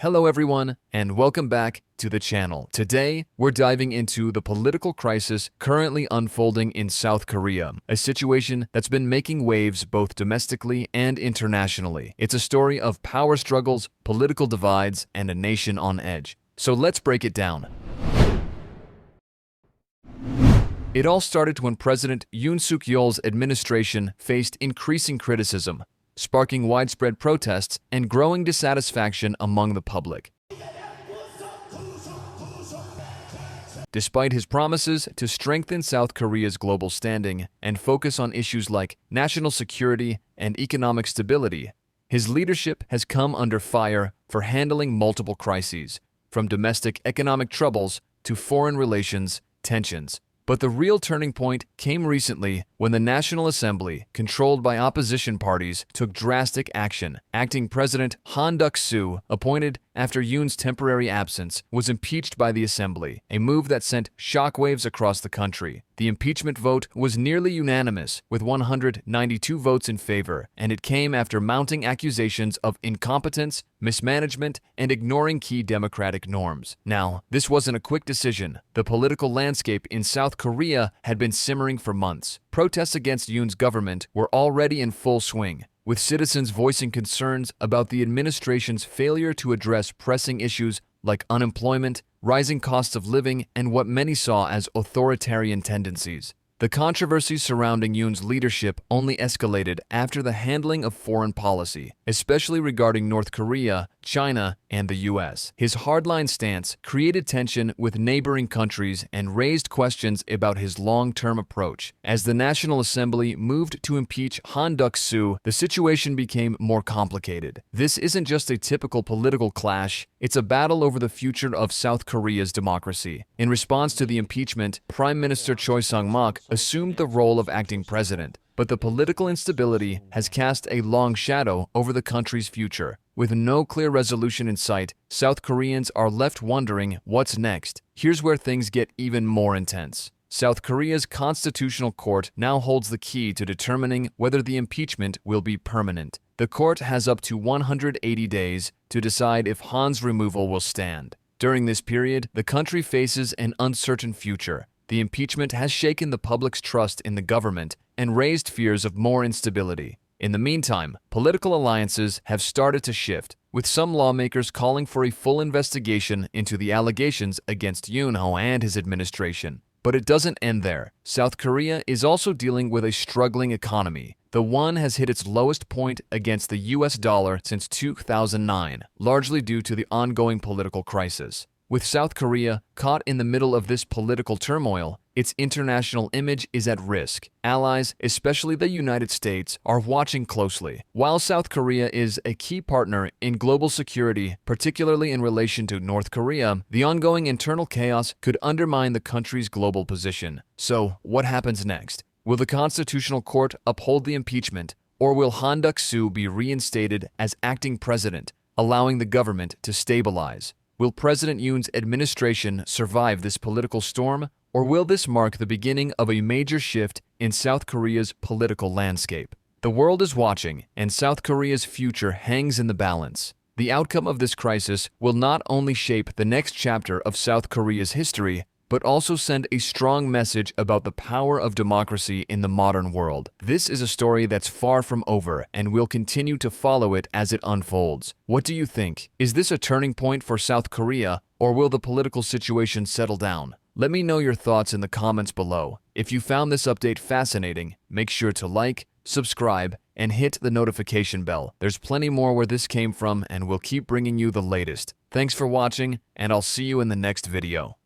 Hello everyone, and welcome back to the channel. Today, we're diving into the political crisis currently unfolding in South Korea, a situation that's been making waves both domestically and internationally. It's a story of power struggles, political divides, and a nation on edge. So let's break it down. It all started when President Yoon Suk-yeol's administration faced increasing criticism, sparking widespread protests and growing dissatisfaction among the public. Despite his promises to strengthen South Korea's global standing and focus on issues like national security and economic stability, his leadership has come under fire for handling multiple crises, from domestic economic troubles to foreign relations tensions. But the real turning point came recently when the National Assembly, controlled by opposition parties, took drastic action. Acting President Han Duck-soo, appointed after Yoon's temporary absence, was impeached by the Assembly, a move that sent shockwaves across the country. The impeachment vote was nearly unanimous, with 192 votes in favor, and it came after mounting accusations of incompetence, mismanagement, and ignoring key democratic norms. Now, this wasn't a quick decision. The political landscape in South Korea had been simmering for months. Protests against Yoon's government were already in full swing, with citizens voicing concerns about the administration's failure to address pressing issues like unemployment, rising costs of living, and what many saw as authoritarian tendencies. The controversy surrounding Yoon's leadership only escalated after the handling of foreign policy, especially regarding North Korea, China, and the US. His hardline stance created tension with neighboring countries and raised questions about his long-term approach. As the National Assembly moved to impeach Han Duck-soo, the situation became more complicated. This isn't just a typical political clash, it's a battle over the future of South Korea's democracy. In response to the impeachment, Prime Minister Choi Sang-mok assumed the role of acting president, but the political instability has cast a long shadow over the country's future. With no clear resolution in sight, South Koreans are left wondering what's next. Here's where things get even more intense. South Korea's Constitutional Court now holds the key to determining whether the impeachment will be permanent. The court has up to 180 days to decide if Han's removal will stand. During this period, the country faces an uncertain future. The impeachment has shaken the public's trust in the government and raised fears of more instability. In the meantime, political alliances have started to shift, with some lawmakers calling for a full investigation into the allegations against Yoon and his administration. But it doesn't end there. South Korea is also dealing with a struggling economy. The won has hit its lowest point against the US dollar since 2009, largely due to the ongoing political crisis. With South Korea caught in the middle of this political turmoil, its international image is at risk. Allies, especially the United States, are watching closely. While South Korea is a key partner in global security, particularly in relation to North Korea, the ongoing internal chaos could undermine the country's global position. So, what happens next? Will the Constitutional Court uphold the impeachment, or will Han Duck-soo be reinstated as acting president, allowing the government to stabilize? Will President Yoon's administration survive this political storm, or will this mark the beginning of a major shift in South Korea's political landscape? The world is watching, and South Korea's future hangs in the balance. The outcome of this crisis will not only shape the next chapter of South Korea's history, but also send a strong message about the power of democracy in the modern world. This is a story that's far from over, and we'll continue to follow it as it unfolds. What do you think? Is this a turning point for South Korea, or will the political situation settle down? Let me know your thoughts in the comments below. If you found this update fascinating, make sure to like, subscribe, and hit the notification bell. There's plenty more where this came from, and we'll keep bringing you the latest. Thanks for watching, and I'll see you in the next video.